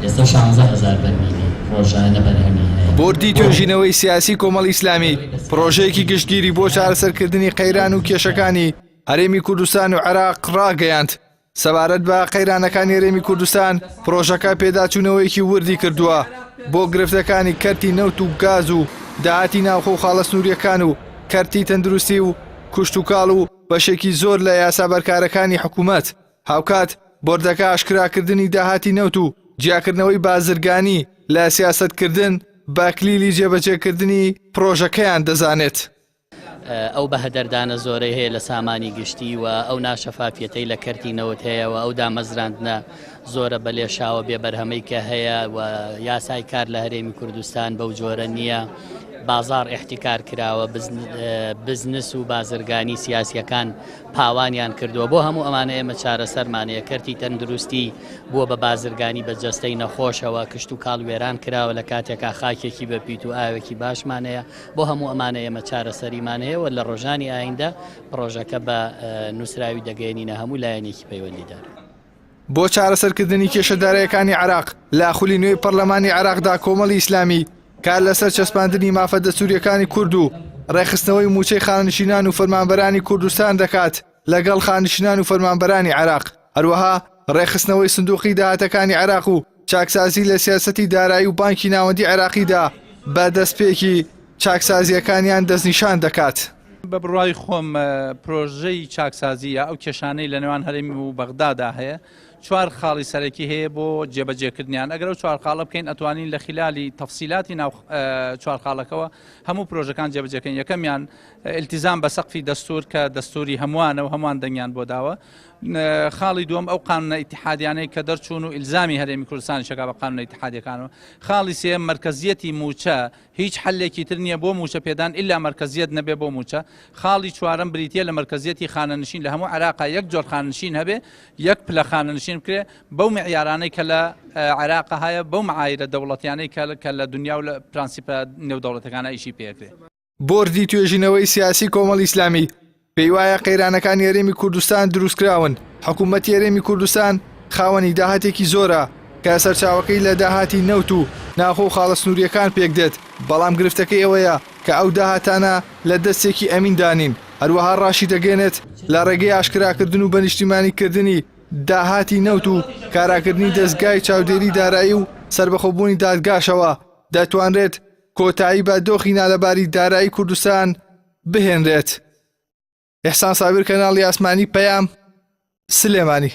ئێستا 16,000 بەرمیلی ڕۆژانە بەرهەمی هەیە. بۆردی توێژینەوەی سیاسی کۆمەڵی ئیسلامی پرۆژەیەکی گشتگیری بۆ چارەسەرکردنی قەیران و کێشەکانی هەرێمی کوردستان و عێراق ڕاگەیاند. سەبارەت بە قەیرانەکانی هەرێمی کوردستان پرۆژەکە پێداچوونەوەیەکی وردی کردووە بۆ گرفتەکانی کەرتی نەوت و گاز و داهاتی ناوخۆ و خاڵە سنووریەکان و کەرتی تەندروستی و کوشت و کاڵ و بەشێکی زۆر لە یاسا بەرکارەکانی حکوومەت. هاوکات بۆردەکە ئاشکراکردنی داهاتی نەوت و جیاکردنەوەی بازرگانی لە سیاسەتکردن باکلیلی جێبەجێکردنی پرۆژەکەیان دەزانێت. ئەو بەهەدەردانە زۆرەی هەیە لە سامانی گشتی و ئەو ناشەفافیەتەی لە کەرتی نەوت هەیە و ئەو دامەزراندنە زۆرە بەلێشاوە بێبەرهەمەی کە هەیە و یاسای کار لە هەرێمی کوردستان بەو جۆرە نییە. بازار احتیکار کراوە، بزنس و بازرگانی سیاسیەکان پاوانیان کردووە. بۆ هەموو ئەمانە ئێمە چارەسەرمانەیە. کەرتی تەندروستی بووە بە بازرگانی بە جەستەی نەخۆشەوە، کشت و کاڵ وێران کراوە لە کاتێکا خاکێکی بەپیت و ئاوێکی باشمانەیە. بۆ هەموو ئەمانە ئێمە چارەسەریمانەیە و لە ڕۆژانی ئایندە پرۆژەکە بە نووسراوی دەگەێنینە هەموو لایەنێکی پەیوەندیدار. بۆ چارەسەرکردنی کێشەدارەکانی عێراق لە خولی نوێی پەرلەمانی عێراقدا کۆمەڵی ئیسلامی کار لەسەر چەسپاندنی مافە دەستوریەکانی کورد و ڕێخستنەوەی موچەی خانشینان و فەرمانبەرانی کوردستان دەکات لەگەڵ خانشینان و فەرمانبەرانی عێراق. هەروەها ڕێخستنەوەی سندوقی داهاتەکانی عێراق و چاکسازی لە سیاسەتی دارایی و بانکی ناوەندی عێراقیدا بە دەستپێکی چاکسازیەکانیان دەستنیشان دەکات. بە بڕای خۆم پرۆژەی چاکسازیە ئەو کێشانەی لە نێوان هەرێمی و بەغدادا هەیە. 4 خاڵی سەرەکی هەیە بۆ جێبەجێکردنیان. ئەگەر ئەو 4 خاڵە بکەین ئەتوانین لە خلالی تەفسیلاتی ناو 4 خاڵەکەەوە هەموو پرۆژەکان جێبەجێکەین. یەکەمیان ئیلتیزام بە سەقفی دەستور کە دەستوری هەمووانە و هەمووان دەنگیان بۆ داوە. خاڵی دووەم ئەو قانونە ئیتیحادیانەی کە دەرچوون و ئیلزامی هەرێمی کوردستانی شەکا بە قانونە ئیتیحادیەکانەوە. خاڵی سێم مرکزیەتی موچە، هیچ حلێکی تر نییە بۆ موچە پێدان ئیلا مرکزیەت نەبێ بۆ موچە. خاڵی چوارەم بریتە لە مرکزیەتی خانەنشین لە هەموو عێراقا یەک جۆر خانەنشین هەبێ، یەک پلە خانەنشین بکرێ بەو معیارانەی کە لە عێراقا هەیە، بەو معایرە دەوڵەتیانەی کە لە دنیا و لە پرانسیپە نێودەوڵەتەکانە ئیشی پێکرێ. بۆردی توێژینەوەی سیاسی کۆمەڵی ئیسلامی پێی وایە قەیرانەکانی هەرێمی کوردستان دروستکراون. حکوومەتی هەرێمی کوردستان خاوەنی داهاتێکی زۆرە کە سەرچاوەکەی لە داهاتی نەوت و ناخۆ و خاڵە سنووریەکان پێک دێت. بەڵام گرفتەکەی ئەوەیە کە ئەو داهاتانە لە دەستێکی ئەمیندانین. هەروەها ڕاشی دەگەێنێت لە ڕێگەی ئاشکراکردن و بەنیشتیمانیکردنی داهاتی نەوت و کاراکردنی دەستگای چاودێری دارایی و سربەخۆبوونی دادگاشەوە دەتوانرێت کۆتایی بە دۆخی نالەباری دارایی کوردستان بهێنرێت. ئێحسان سابر، کەناڵی ئاسمانی، پەیام، سلێمانی.